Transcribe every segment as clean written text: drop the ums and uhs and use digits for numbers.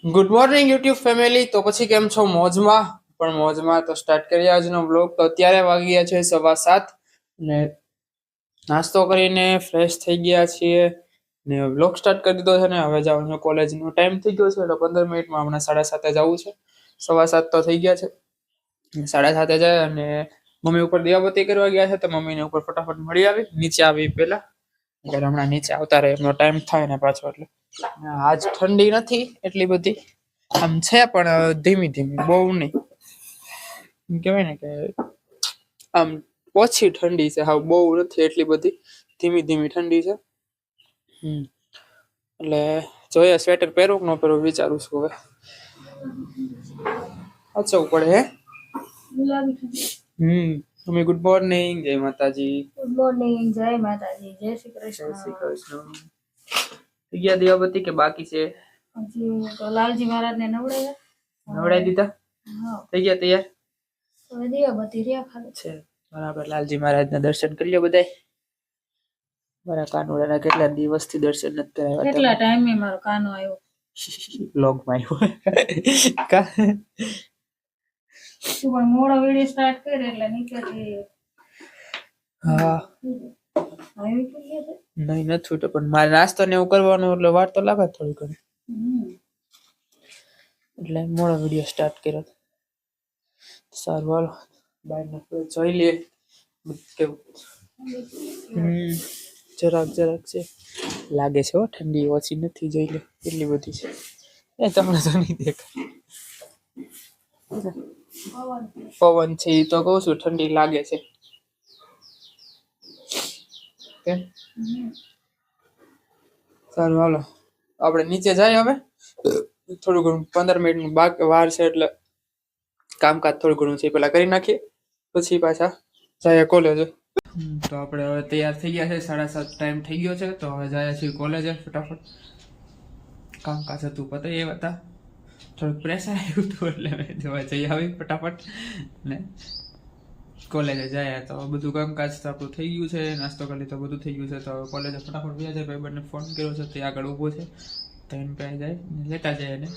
Good morning YouTube family. તો પછી કેમ છો? મોજમાં? પણ મોજમાં તો સ્ટાર્ટ કરીએ આજનો બ્લોગ. તો અત્યારે વાગ્યા છે 7:15 ને નાસ્તો કરીને ફ્રેશ થઈ ગયા છીએ ને બ્લોગ સ્ટાર્ટ કરી દીધો છે ને હવે જવાનો કોલેજનો ટાઈમ થઈ ગયો છે એટલે 15 મિનિટમાં હમણાં 7:30 જવું છે. 7:15 તો થઈ ગયા છે. 7:30 જાય અને મમ્મી ઉપર દીવાબત્તી કરવા ગયા છે તો મમ્મીને ઉપર ફટાફટ મળી આવી. નીચે આવી પહેલા એટલે હમણાં નીચે આવતા રહે એમનો ટાઈમ થાય ને પાછો. એટલે આજ ઠંડી નથી એટલી બધી, આમ છે પણ ધીમી ધીમી, બહુ નહીં. એમ કહેવાય ને કે આમ ઓછી ઠંડી છે, હા બહુ નથી એટલી બધી, ધીમી ધીમી ઠંડી છે. એટલે જોઈએ સ્વેટર પહેરું કે ન પહેરું વિચારું છું હવે. અચવું પડે હે. મમ્મી ગુડ મોર્નિંગ, જય માતાજી. ગુડ મોર્નિંગ, જય માતાજી, જય શ્રી કૃષ્ણ. જય શ્રી કૃષ્ણ. થઈ ગયા દીવાબત્તી કે બાકી છે? હજી તો લાલજી મહારાજ ને નવડાવી દીધા? હા. થઈ ગયા તૈયાર? હવે દીવાબત્તી રહ્યા ખાલી છે. બરાબર. લાલજી મહારાજના દર્શન કરી લો બધાય. મારા કાનુડાના કેટલા દિવસથી દર્શન નથી કરાવ્યા. કેટલા ટાઈમે મારો કાનો આવ્યો બ્લોગમાં આવ્યો કા તું પણ મોડો વિડિયો સ્ટાર્ટ કરે એટલે નીચેથી હા આવી કે છે નહીં નથી છૂટો પણ મારે નાસ્તો ને એવું કરવાનું એટલે વાર તો લાગે થોડી ઘણી એટલે મોડો વિડિયો સ્ટાર્ટ કર્યો. સારું હાલો બહારનો જોઈ લઈએ કેવું. જરાક છે લાગે છે હો, ઠંડી ઓછી નથી, જોઈ લે કેટલી બધી છે. એ તમને તો નહીં દેખાય, પવન છે એ તો કહું છું, ઠંડી લાગે છે. કેમ? સારું હાલો આપણે નીચે જાય હવે. થોડું ઘણું 15 મિનિટનું વાર છે એટલે કામકાજ થોડું ઘણું છે પેલા કરી નાખીએ પછી પાછા જાય કોલેજ. તો આપણે હવે તૈયાર થઈ ગયા છે, 7:30 ટાઈમ થઈ ગયો છે તો હવે જાય છીએ કોલેજે. ફટાફટ કામકાજ હતું પતાવી એ હતા, થોડુંક પ્રેશર આવ્યું હતું એટલે જવા જઈ આવી ફટાફટ ને કોલેજે જાય. તો બધું કામકાજ તો આપણું થઈ ગયું છે, નાસ્તો કરી તો બધું થઈ ગયું છે. તો કોલેજે ફટાફટ ગયા જાય. ભાઈબંધને ફોન કર્યો છે તે આગળ ઊભો છે તો એને પાસે જાય લેતા જાય એને.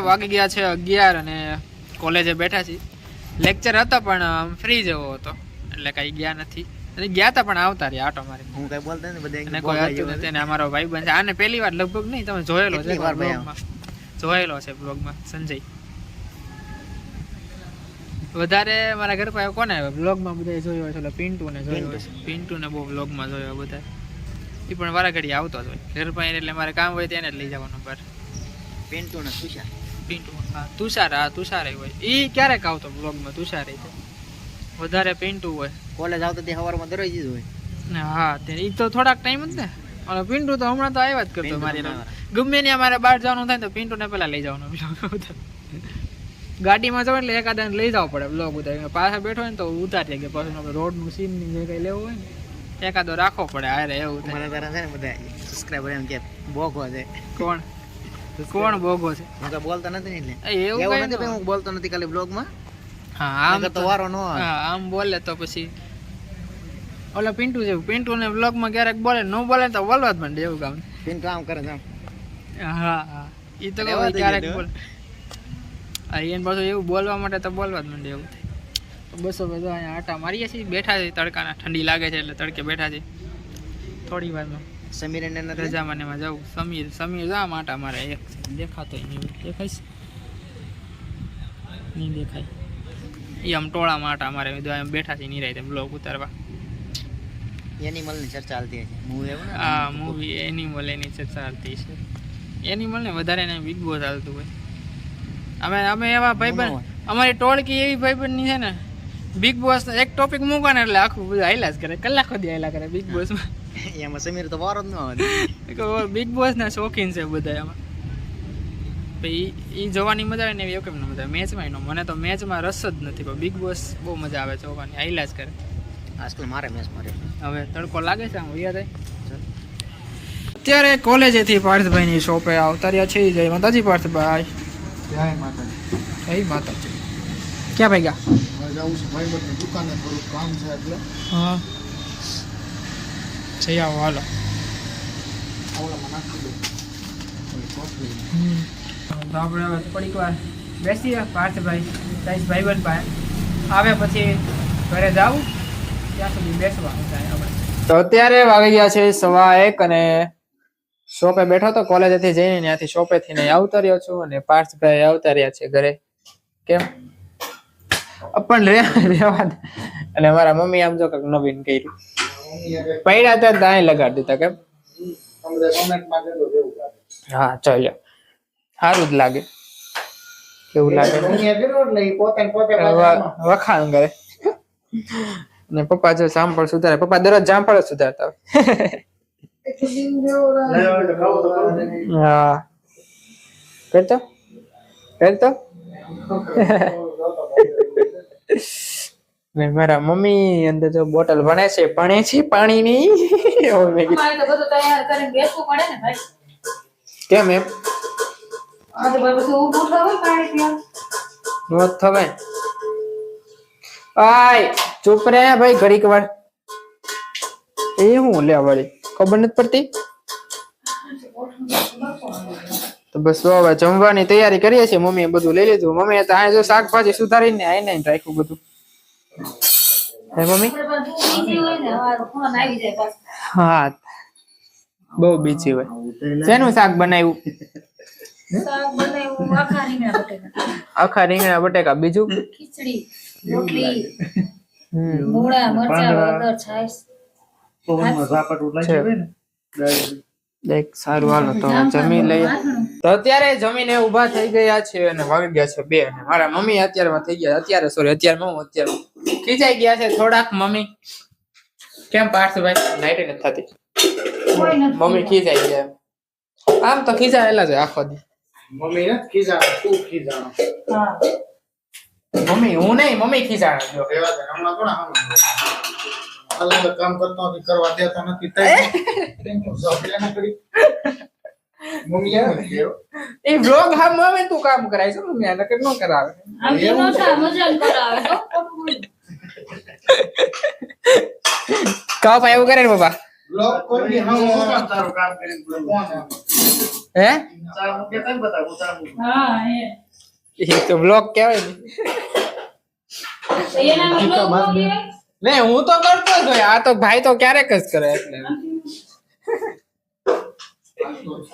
વાગી ગયા છે 11 અને કોલેજે બેઠા છીએ. લેક્ચર હતો પણ ફ્રી જેવો હતો એટલે કઈ ગયા નથી. ગયા હતા પણ આવતા રહ્યા આટો મારી. હું કઈ બોલતા ને બધા કોઈ હતું નથી ને અમારો ભાઈબંધ છે. આને પહેલી વાર લગભગ નહીં, તમે જોયેલો છે બ્લોગમાં, જોયેલો છે બ્લોગમાં. સંજય વધારે મારા ઘર પાસે કોને આવ્યો બ્લોગમાં બધા જોયો હોય છે. પિન્ટુ ને જોયો છે, પિન્ટુ ને બહુ બ્લોગમાં જોયો બધા. એ પણ વારા ઘડી આવતો જ હોય ઘર પાસે એટલે મારે કામ હોય તેને જ લઈ જવાનું બહાર. પિન્ટુ ને તુષાર, પિન્ટુ હા તુષાર, હા તુષાર હોય એ ક્યારેક આવતો બ્લોગમાં. તુષાર વધારે પિન્ટુ હોય. કોલેજ આવતો તે સવારમાં દરરોજ જ હોય ને. હા એ તો થોડાક ટાઈમ જ ને. અને પિન્ટુ તો હમણાં તો આવ્યા જ કરતો મારી. ગમે ને અમારે બહાર જવાનું થાય તો પિન્ટુ ને પેલા લઈ જવાનું. ગાડીમાં જવું એટલે એકાદાને લઈ જવો પડે બ્લોગ ઉતારી. પાછા બેઠો હોય ને તો ઉતારીએ કે પછી આપણે રોડનું સીન ની જે કંઈ લેવું હોય ને એકાદો રાખવો પડે. હારે એવું થાય. મને છે ને બધા સબસ્ક્રાઇબર એમ કે બોગો છે. કોણ કોણ બોગો છે? હું તો બોલતો નથી એટલે એવું નથી. હું બોલતો નથી ખાલી બ્લોગમાં. હા આમ તો વારો નો. હા આમ બોલે તો પછી ઓલા પિન્ટુ જેવું. પિન્ટુ ને બ્લોગમાં ક્યારેક બોલે, ન બોલે તો બોલવા જ માંડે એવું કામ. પિન્ટુ આમ કરે છે. હા હા એ તો ક્યારેક બોલે. હા એને પાછું એવું બોલવા માટે તો બોલવા જ માંડે એવું થાય. બસો બધા અહીંયા આટા મારીએ છીએ, બેઠા છીએ તડકાના. ઠંડી લાગે છે એટલે તડકે બેઠા છીએ. થોડી વારમાં સમીર એને રજામાં એમાં જવું. સમીર જા માટા મારે. એક દેખાતો નહીં દેખાય નહીં દેખાય. એ આમ ટોળા માટા મારે બેઠા છે નિરાય બ્લોગ ઉતારવા. એનિમલની ચર્ચા ચાલતી છે. હા મૂવી એનિમલ એની ચર્ચા ચાલતી છે. એનિમલ ને વધારે ને બિગ બોસ ચાલતું હોય. અમે એવા ભાઈબંધ, અમારી ટોળકી એવી ભાઈબંધની છે ને બિગ બોસ એક ટોપિક મૂકો ને એટલે આખું બધું હાઈલા જ કરે, કલાક સુધી હાઈલા કરે બિગ બોસ માં. એમાં સમીર તો વારો જ ન આવે. બિગ બોસ ના શોખીન છે બધા એમાં. એ જોવાની મજા આવે ને એવી કેમ ન મજા આવે મેચમાં. મને તો મેચમાં રસ જ નથી, પણ બિગ બોસ બહુ મજા આવે જોવાની, હાઈલા જ કરે. આજકાલ મારે મેચ મારે હવે તડકો લાગે છે આમ વૈયા થાય. અત્યારે કોલેજેથી પાર્થભાઈની શોપે આવતા રહ્યા છે. જય માતાજી પાર્થભાઈ. જય માતાજી. જય માતાજી. ક્યાં ભાઈ ગયા? જાઉં છું ભાઈ બધી દુકાને, થોડું કામ છે એટલે. હા જઈ આવો હાલો. આવડામાં નાખી દઉં. તો આપણે હવે થોડીક વાર બેસીએ. પાર્થભાઈ સાઈઝ ભાઈબંધ પાસે આવે પછી ઘરે જાવું, ત્યાં સુધી બેસવાનું થાય આપણે. તો અત્યારે વાગી ગયા છે 1:15 અને શોપે બેઠો તો કોલેજેથી જઈને ત્યાંથી શોપેથી નહીં આવતા રહ્યો છું અને પાર્થભાઈ આવતા રહ્યા છે ઘરે. કેમ પણ રેવા દે. અને મારા મમ્મી આમ જો કંઈક નવીન કર્યું પૈડા તો દાય લગાડી દીધા. કેમ કોમેન્ટમાં કહેજો કેવું લાગે. હા ચાલ્યો, સારું જ લાગે. કેવું લાગે મમ્મીએ કીધું એટલે ઈ પોતે ને પોતે વખાણ કરે. અને પપ્પા જો જામફળ સુધારે, પપ્પા દરરોજ જામફળ જ સુધારતા હોય. હા કરતો મારા મમ્મી અંદર જો બોટલ ભણે છે પાણીની. અમારે તો બધું તૈયાર કરીને બેસવું પડે ને ભાઈ. કેમ એમ આ તો ભાઈ બધું ઊભું થવું પાણી પીવા. નો થવાય. આય ચૂપ રે ભાઈ ઘડીક વાર. એ હું લે વળી ખબર નથી પડતી. તો બસ હવે જમવાની તૈયારી કરીએ છીએ. મમ્મીએ બધું લઈ લીધું. મમ્મીએ તો આ જો શાકભાજી સુધારીને આઈને રાખ્યું બધું. હે મમ્મી? હા બહુ બીજી હોય. શેનું શાક બનાવ્યું? આખા રીંગણા બટેકા. બીજું ખીચડી, રોટલી, મૂળા, મરચાં, હળદર, છાશ. દેખ સારું હાલો તો જમી લઈએ. તો અત્યારે જમીને ઊભા થઈ ગયા છે અને વાગી ગયા છે 2 અને મારા મમ્મી અત્યારમાં થઈ ગયા. અત્યારે ખીચાઈ ગયા છે થોડાક મમ્મી. કેમ પાર્થભાઈ? નાઈટ નથી થતી. મમ્મી ખીચાઈ ગયા. આમ તો ખીચાયેલા છે આખો દી. મમ્મી ને ખીજાણો, તું ખીજાણો. હા મમ્મી હું નહીં, મમ્મી ખીચાણા જો. રેવા દે, હમણાં કોણ અલગ કામ કરતો નથી, કરવા દેતા નથી. તઈ સપના કરી મમ્મી એમ કેરો એ બ્લોગ હા મમ્મી તું કામ કરાય છે. મમ્મી આને કે નો કરાવે. આમ તો નો થાય, મજા જ કરાવે તો. કાવ ભાઈ એવું કરે ને બાબા. બ્લોગ કોઈ હા તારું કામ કરીને કોણ હે ચા મુકે તને બતાવું ચા મુકે. હા એ તો બ્લોગ કહેવાય ને. એના મતલબ બોલીએ ને હું તો કરતો જ હોય. આ તો ભાઈ તો ક્યારેક જ કરે એટલે.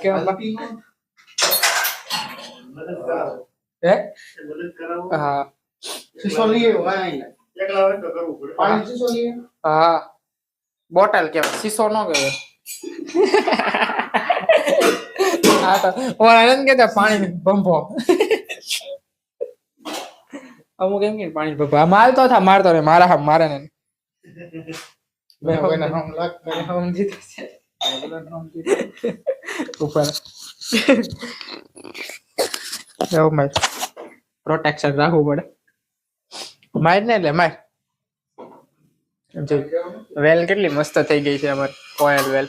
કેમ બાકી હે હા શીશો લઈએ વાય એકલા હોય તો કરવું પડે. પાણી શીશો લઈએ. હા બોટલ કેવાય, શીશો નો કહેવાય. હા તો આનંદ કે પાણી બંભો. અમુક એમ કે પાણી બંભો. આ મારતો થા મારતો રે મારા હા મારે ને. મેં કોઈને હમ લાગ મેં હમ જીતો છે ઉપર. એવું માર પ્રોટેક્શન રાખવું પડે. માર ને એટલે માર. વેલ કેટલી મસ્ત થઈ ગઈ છે અમાર કોયલ વેલ.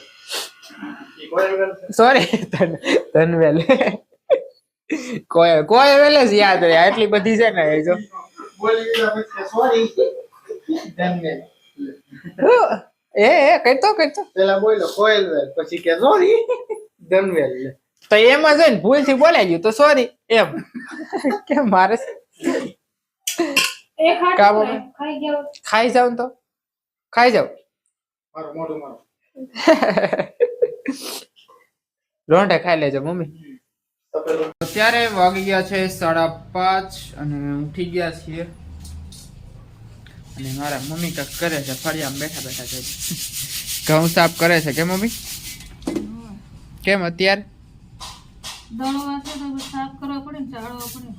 સોરી ધનવેલ. કોયલ વેલ જ યાદ રહે. આટલી બધી છે ને એ જો બોલી દીધા પછી સોરી ધનવેલ. એ કહેતો પેલા બોલ્યો કોયલવેલ, પછી કે સોરી ધનવેલ. તો એમાં છે ને ભૂલથી બોલાઈ ગયું તો સોરી એમ. કે મારે એક હાથ કામ ખાઈ ગયો. ખાઈ જાવ તો ખાઈ જાવ. મારો મોઢું મારો રોંઢે ખાઈ લેજો મમ્મી. અત્યારે વાગી ગયા છે 5:30 અને ઉઠી ગયા છીએ અને મારા મમ્મી કંઈક કરે છે. ફળિયામાં બેઠા છે. ઘઉં સાફ કરે છે કે મમ્મી? કેમ અત્યારે દળવા છે તો સાફ કરવા પડે ને ચાળવા પડે.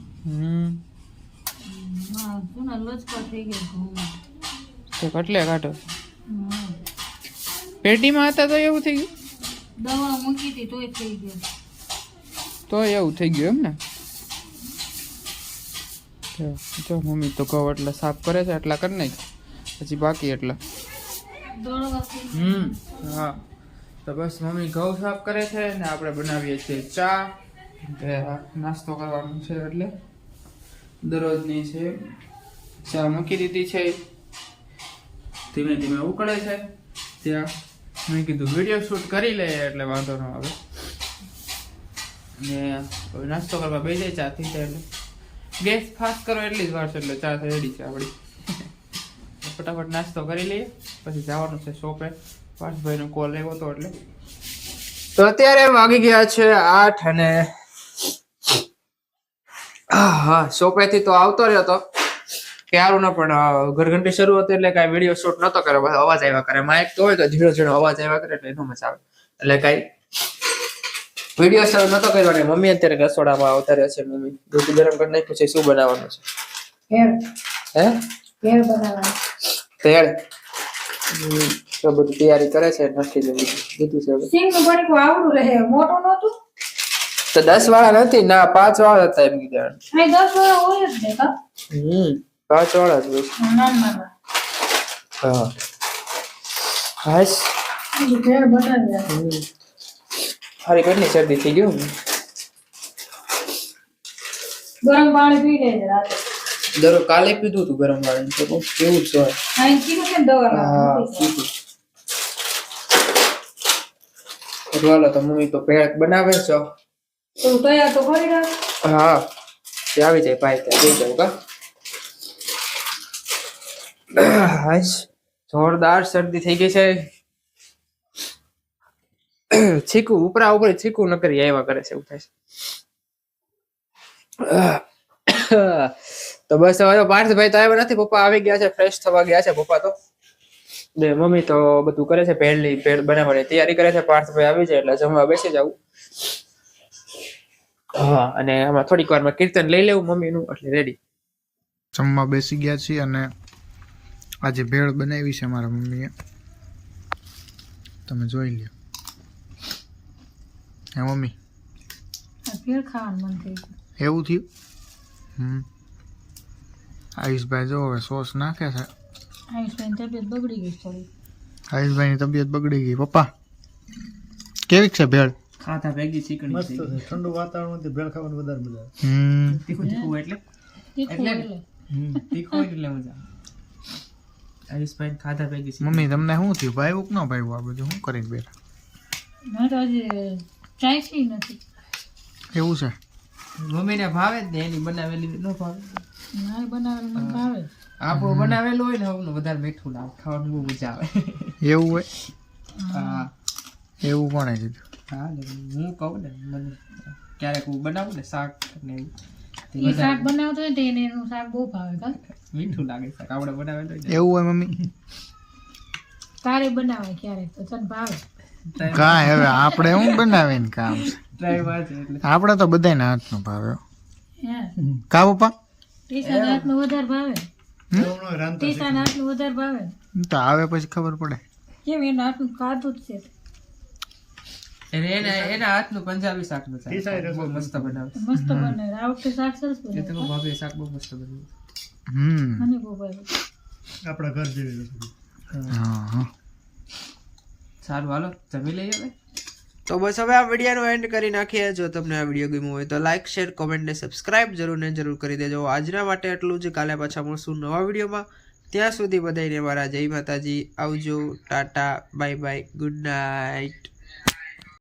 હા સુના લચકા થઈ ગયા ઘઉંમાં. તો કટલે કાઢો હા. પેટીમાં હતા તો એવું થઈ ગયું દવા મૂકી હતી તોય થઈ ગયું. તો એવું થઈ ગયું એમ ને જો મમ્મી તો ઘઉં એટલા સાફ કરે છે એટલા કરી નાખ પછી બાકી એટલા દોડવાથી હા તો બસ મમ્મી ઘઉં સાફ કરે છે ને આપણે બનાવીએ છીએ ચા નાસ્તો કરવાનો છે એટલે દરરોજની છે ચા મૂકી દીધી છે ધીમે ધીમે ઉકળે છે ત્યાં મેં કીધું વિડીયો શૂટ કરી લે એટલે વાંધો ન આવે ને હવે નાસ્તો કરવા બેસી જાય ચા થઈ જાય એટલે ગેસ ફાસ્ટ કરો એટલી જ વાર છે એટલે ચા રેડી છે આપણી ફટાફટ નાસ્તો કરી લઈએ પછી જવાનું છે શોપે પાર્થભાઈનો કોલ આવ્યો હતો એટલે તો અત્યારે વાગી ગયા છે 8 અને હા શોપેથી તો આવતો રહ્યો હતો ક્યારું ન પણ ઘરઘંટી શરૂ હતી એટલે કાંઈ વિડીયો શૂટ નતો કર્યો બસ અવાજ આવ્યા કરે માઇક તો હોય તો ઝીણો ઝીણો અવાજ આવ્યા કરે એટલે એનો મજા આવે એટલે કાંઈ વિડીયો શરૂ નતો કર્યો ને મમ્મી અત્યારે રસોડામાં આવતા રહ્યા છે મમ્મી દૂધ ગરમ કરી નાખ્યું છે શું બનાવવાનું છે ભેળ બનાવવાનું તેલ તો બધું તૈયારી કરે છે નાખી દીધું છે સિંગનું બણકું આવડું રહે મોટું નહોતું તો 10 વાળા નથી ના 5 વાળા હતા એમ કીધા અહીં 10 વાળા હોય જ ને કા 5 વાળા જ હોય નાના હા હાશ ભેળ બનાવી હારી કેટલી શરદી થઈ ગયું ગરમ પાણી પી લેજે રાતે દરરોજ કાલે પીધું હતું ગરમ પાણી તો કેવું જ હોય અહીં કીધું છે ને દવા હા ચાલો તો મમ્મી તો ભેળ બનાવે છે તો તૈયાર તો કરી રાખ હા તે આવી જાય ભાઈ ત્યાં જઈ જાવ કા હાશ જોરદાર શરદી થઈ ગઈ છે છીકું ઉપરા ઉપર છીકું ન કરી આવ્યા કરે છે એવું થાય છે તો બસ હવે પાર્થભાઈ તો આવ્યા નથી પપ્પા આવી ગયા છે ફ્રેશ થવા ગયા છે પપ્પા તો ને મમ્મી તો બધું કરે છે ભેળ બનાવવાની તૈયારી કરે છે પાર્થભાઈ આવી જાય એટલે જમવા બેસી જવું હા અને આમાં થોડીક વારમાં કીર્તન લઈ લેવું મમ્મીનું એટલે રેડી જમવા બેસી ગયા છીએ અને આજે ભેળ બનાવી છે મારા મમ્મીએ તમે જોઈ લ્યો હે મમ્મી ભેળ ખાવાનું મન થઈ ગયું એવું થયું આયુષભાઈ જો હવે સોસ નાખે છે આયુષભાઈની તબિયત બગડી ગઈ થોડી આયુષભાઈની તબિયત બગડી ગઈ પપ્પા કેવી છે ભેળ ખાતા ભેગી ચીકણી મસ્ત છે ઠંડુ વાતાવરણમાંથી ભેળ ખાવાની વધારે મજા આવે તીખું તીખું એટલે તીખું એટલે તીખું એટલે મજા આયુષભાઈ ખાધા ભેગી મમ્મી તમને શું થયું ભાઈ ન ભાઈ આ બધું શું કરીને બેઠા મેં તો હજી ચાઈ નથી એવું છે મમ્મીને ભાવે જ ને એની બનાવેલી ન ભાવે મારે બનાવેલું મને ભાવે આપણું બનાવેલું હોય ને આપણું વધારે મીઠું લાગે ખાવાનું બહુ મજા આવે એવું હોય હા એવું કોણે કીધું હા હું કહું ને મને ક્યારેક હું બનાવું ને શાક ને ઈ શાક બનાવતો હોય તો એને એનું શાક બહુ ભાવે કા મીઠું લાગે શાક આપણે બનાવેલું હોય ને એવું હોય મમ્મી તારે બનાવે ક્યારેક તો તને ભાવે કાંઈ હવે આપણે શું બનાવીને કામ છે ટ્રાય માં છે એટલે આપણે તો બધાને હાથનો ભાવે હે કા પપ્પા ટીસાના હાથનું વધારે ભાવે ટીસાના હાથનું વધારે ભાવે તો આવે પછી ખબર પડે કેમ એના હાથનું ખાધું જ છે એના હાથનું પંજાબી શાકનું શાક બહુ મસ્ત બનાવે મસ્ત બને આ વખતે શાક સરસ એ તો બને ભાભી શાક બહુ મસ્ત બનાવે મને બહુ ભાવે આપણા ઘર જેવી રસોઈ. હા સારું હાલો જમી લઈએ હવે તો બસ હવે આ વિડીયોનો એન્ડ કરી નાખીએ જો તમને આ વિડીયો ગમ્યો હોય તો લાઇક શેર કોમેન્ટ ને સબસ્ક્રાઇબ જરૂર ને જરૂર કરી દેજો આજના માટે એટલું જ કાલે પાછા મળશું નવા વિડીયોમાં ત્યાં સુધી બધાને મારા જય માતાજી આવજો Tata bye bye good night